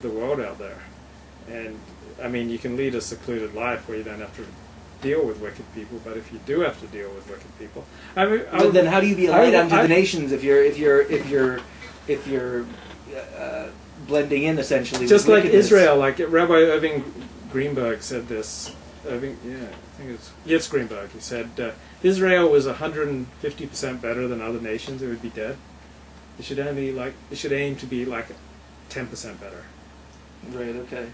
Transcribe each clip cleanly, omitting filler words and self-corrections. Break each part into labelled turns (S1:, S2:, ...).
S1: the world out there. And I mean, you can lead a secluded life where you don't have to deal with wicked people, but if you do have to deal with wicked people, I mean,
S2: then how do you be a light unto the nations if you're blending in essentially?
S1: Just
S2: with
S1: like
S2: wickedness?
S1: Israel, like Rabbi Irving Greenberg said this. Irving, yeah, I think it's Greenberg. He said Israel was 150% better than other nations, it would be dead. It should aim to be like 10% better.
S2: Right. Okay.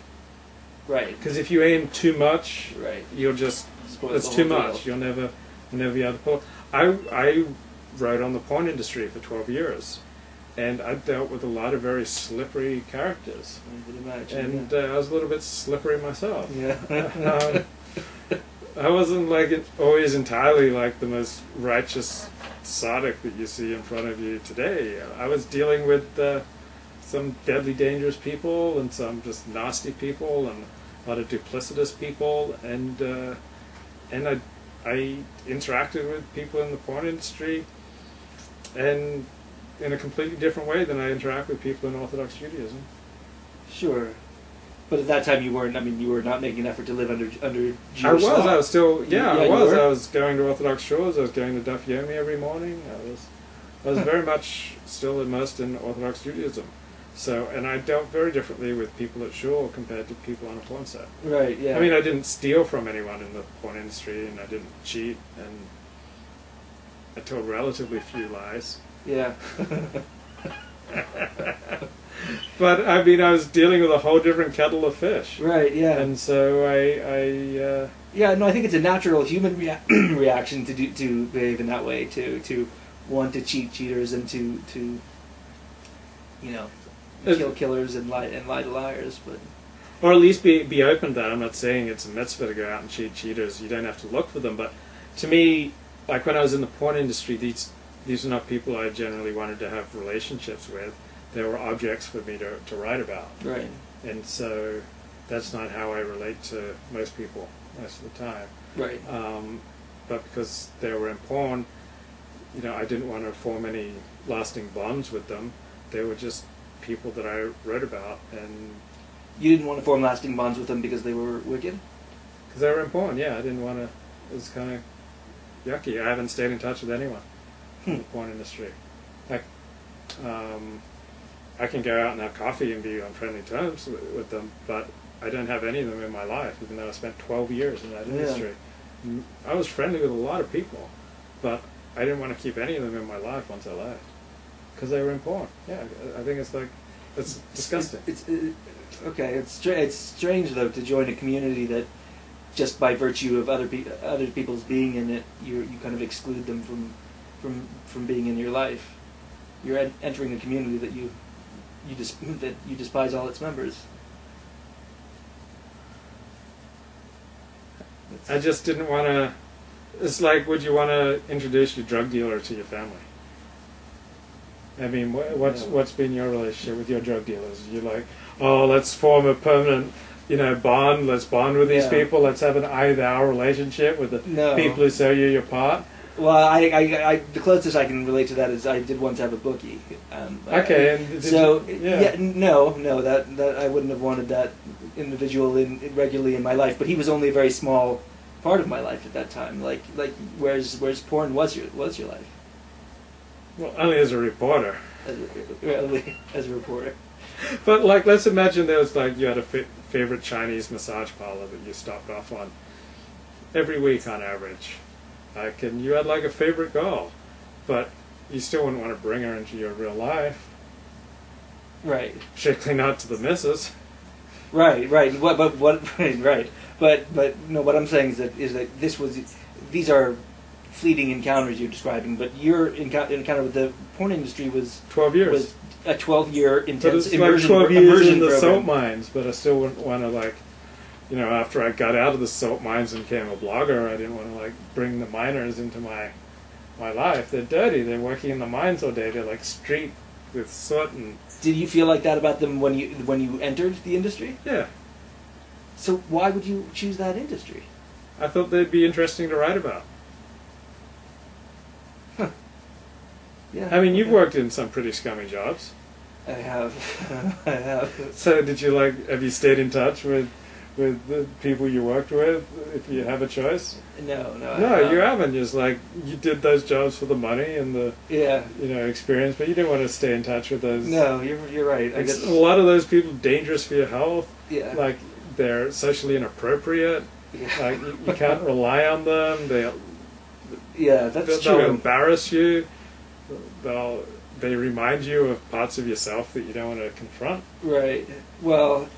S2: Right.
S1: Because if you aim too much,
S2: right,
S1: you'll just
S2: spoil
S1: it's
S2: the
S1: too
S2: whole
S1: much.
S2: deal.
S1: You'll never be able to pull. I wrote on the porn industry for 12 years, and I dealt with a lot of very slippery characters.
S2: I can imagine.
S1: And I was a little bit slippery myself.
S2: Yeah.
S1: I wasn't like always entirely like the most righteous Sadiq that you see in front of you today. I was dealing with some deadly dangerous people and some just nasty people and a lot of duplicitous people, and I interacted with people in the porn industry and in a completely different way than I interact with people in Orthodox Judaism.
S2: Sure. But at that time you weren't, you were not making an effort to live under Jewish
S1: I was
S2: law.
S1: still,
S2: Yeah,
S1: I was.
S2: you were?
S1: I was going to Orthodox shores, I was going to Daf Yomi every morning. I was very much still immersed in Orthodox Judaism. So, and I dealt very differently with people at shul compared to people on a porn set.
S2: Right, yeah.
S1: I mean, I didn't steal from anyone in the porn industry, and I didn't cheat, and I told relatively few lies.
S2: Yeah.
S1: But I mean, I was dealing with a whole different kettle of fish.
S2: Right, yeah.
S1: And so
S2: yeah, no, I think it's a natural human reaction to behave in that way, to want to cheat cheaters and to kill killers and lie to liars, but
S1: or at least be open to that. I'm not saying it's a mitzvah to go out and cheat cheaters. You don't have to look for them. But to me, like when I was in the porn industry, these are not people I generally wanted to have relationships with. They were objects for me to write about.
S2: Right.
S1: And so that's not how I relate to most people most of the time.
S2: Right.
S1: But because they were in porn, I didn't want to form any lasting bonds with them. They were just people that I wrote about, and
S2: you didn't want to form lasting bonds with them because they were wicked?
S1: Because they were in porn, yeah. I didn't want to. It was kind of yucky. I haven't stayed in touch with anyone in the porn industry. Like, I can go out and have coffee and be on friendly terms with them, but I don't have any of them in my life, even though I spent 12 years in that industry. I was friendly with a lot of people, but I didn't want to keep any of them in my life once I left. Because they were in porn. Yeah, I think it's disgusting.
S2: Okay, it's strange though to join a community that just by virtue of other people's being in it, you kind of exclude them from being in your life. You're entering a community that you despise all its members.
S1: I just didn't want to. It's like, would you want to introduce your drug dealer to your family? I mean, what's been your relationship with your drug dealers? You're like, oh, let's form a permanent, bond. Let's bond with these people. Let's have an I-thou relationship with the people who sell you your pot.
S2: Well, I the closest I can relate to that is I did once have a bookie.
S1: Okay,
S2: no, that I wouldn't have wanted that individual regularly in my life. But he was only a very small part of my life at that time. Like whereas porn was your life.
S1: Well, only as a reporter.
S2: As a reporter.
S1: But let's imagine there was you had a favorite Chinese massage parlor that you stopped off on every week on average. And you had a favorite girl, but you still wouldn't want to bring her into your real life.
S2: Right.
S1: Particularly not to the missus.
S2: Right. Right. But no. What I'm saying is that these are fleeting encounters you're describing, but your encounter with the porn industry was
S1: 12 years.
S2: Was a 12-year intense
S1: but it's
S2: immersion
S1: 12 years in the
S2: program.
S1: salt mines, but I still wouldn't want to after I got out of the salt mines and became a blogger, I didn't want to bring the miners into my life. They're dirty. They're working in the mines all day. They're streaked with soot. And
S2: did you feel like that about them when you entered the industry?
S1: Yeah.
S2: So why would you choose that industry?
S1: I thought they'd be interesting to write about.
S2: Huh. Yeah.
S1: I mean, you've worked in some pretty scummy jobs.
S2: I have. I have.
S1: So did you have you stayed in touch with the people you worked with, if you have a choice?
S2: No,
S1: No, you haven't. Just you did those jobs for the money and the experience, but you didn't want to stay in touch with those.
S2: No, you're right. I guess
S1: a lot of those people dangerous for your health.
S2: Yeah.
S1: Like they're socially inappropriate. Yeah. Like you can't rely on them.
S2: That's
S1: they'll
S2: true.
S1: embarrass you. They remind you of parts of yourself that you don't want to confront.
S2: Right. Well,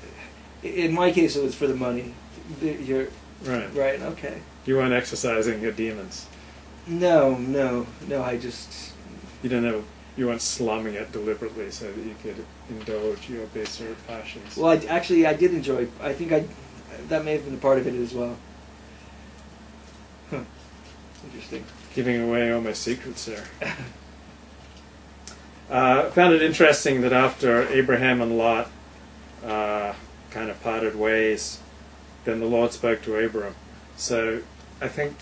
S2: in my case, it was for the money. You're
S1: right.
S2: Right. Okay.
S1: You weren't exercising your demons.
S2: No. I just.
S1: You weren't slumming it deliberately so that you could indulge your baser passions.
S2: Well, I did enjoy. I think that may have been a part of it as well. Huh. Interesting.
S1: Giving away all my secrets there. Found it interesting that after Abraham and Lot kind of parted ways, then the Lord spoke to Abram. So I think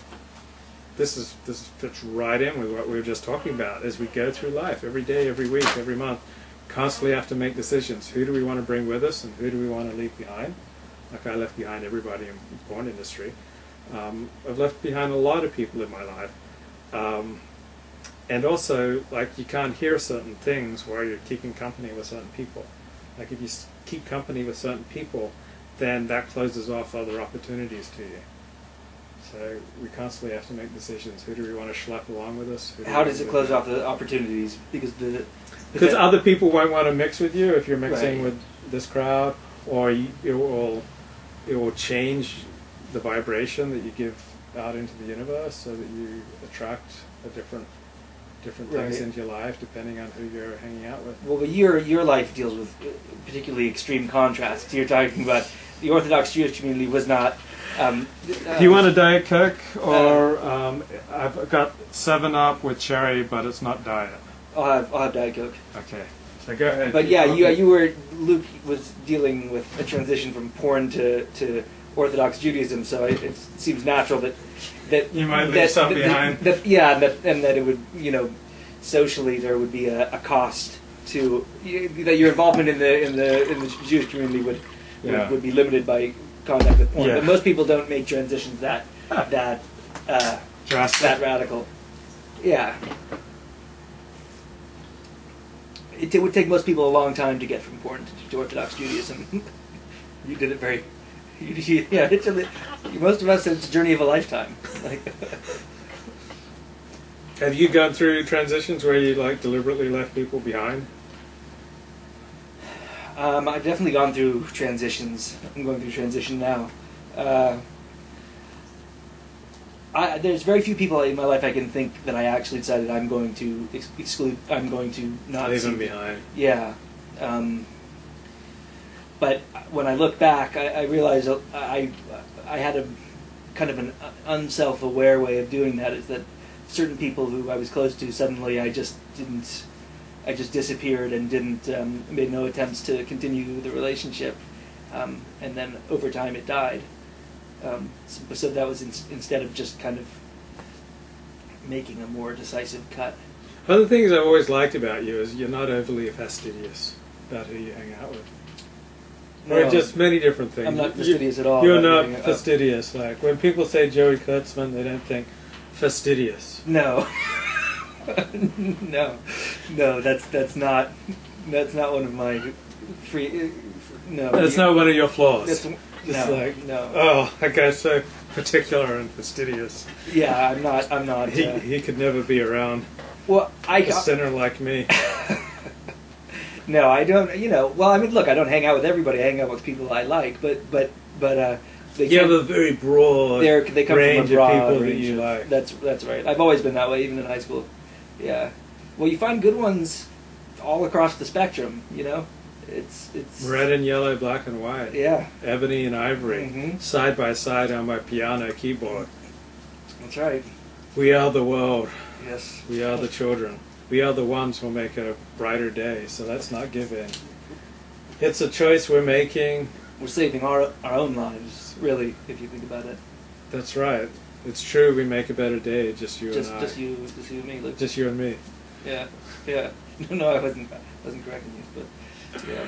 S1: this fits right in with what we were just talking about. As we go through life, every day, every week, every month, constantly have to make decisions. Who do we want to bring with us, and who do we want to leave behind? Like I left behind everybody in the porn industry. I've left behind a lot of people in my life. And also, you can't hear certain things while you're keeping company with certain people. Like if you keep company with certain people, then that closes off other opportunities to you. So we constantly have to make decisions. Who do we want to schlep along with us?
S2: How does it close off the opportunities?
S1: Because other people won't want to mix with you if you're mixing with this crowd, or it will change the vibration that you give out into the universe, so that you attract a different things into your life depending on who you're hanging out with.
S2: Well, but your life deals with particularly extreme contrasts. You're talking about the Orthodox Jewish community was not.
S1: Do you want a Diet Coke, or I've got 7-Up with cherry, but it's not diet.
S2: I'll have Diet Coke.
S1: Okay, so go ahead.
S2: But Luke was dealing with a transition from porn to Orthodox Judaism, so it seems natural that
S1: you might leave something behind.
S2: And that it would, socially there would be a cost to that your involvement in the Jewish community would be limited by contact with porn. But most people don't make transitions that radical. Yeah. It would take most people a long time to get from porn to Orthodox Judaism. You did it very. Most of us, it's a journey of a lifetime.
S1: Have you gone through transitions where you deliberately left people behind?
S2: I've definitely gone through transitions. I'm going through transition now. There's very few people in my life I can think that I actually decided I'm going to exclude. I'm going to not
S1: leave them behind.
S2: Yeah. But when I look back, I realize I had a kind of an unself-aware way of doing that. Is that certain people who I was close to, suddenly I just disappeared and made no attempts to continue the relationship, and then over time it died. So that was instead of just kind of making a more decisive cut.
S1: One of the things I've always liked about you is you're not overly fastidious about who you hang out with.
S2: No,
S1: or just many different things.
S2: I'm not fastidious at all.
S1: You're not fastidious. When people say Joey Kurtzman, they don't think fastidious.
S2: No. No, that's not one of my free. No,
S1: that's not one of your flaws.
S2: No.
S1: Oh, that guy's so particular and fastidious.
S2: Yeah, I'm not.
S1: He could never be around.
S2: Well,
S1: a sinner like me.
S2: No, I don't. Well, I mean, look, I don't hang out with everybody. I hang out with people I like, but
S1: you have a very broad
S2: they come
S1: range
S2: from a broad
S1: of people
S2: range
S1: that you like.
S2: That's right. I've always been that way, even in high school. Yeah. Well, you find good ones all across the spectrum. It's
S1: red and yellow, black and white.
S2: Yeah.
S1: Ebony and ivory, side by side on my piano keyboard.
S2: That's right.
S1: We are the world.
S2: Yes.
S1: We are the children. We are the ones who will make a brighter day. So let's not give in. It's a choice we're making.
S2: We're saving our own lives, really, if you think about it.
S1: That's right. It's true. We make a better day. Just you and I.
S2: Just you and me. Luke.
S1: Just you and me.
S2: Yeah. No, I wasn't correcting you, but yeah.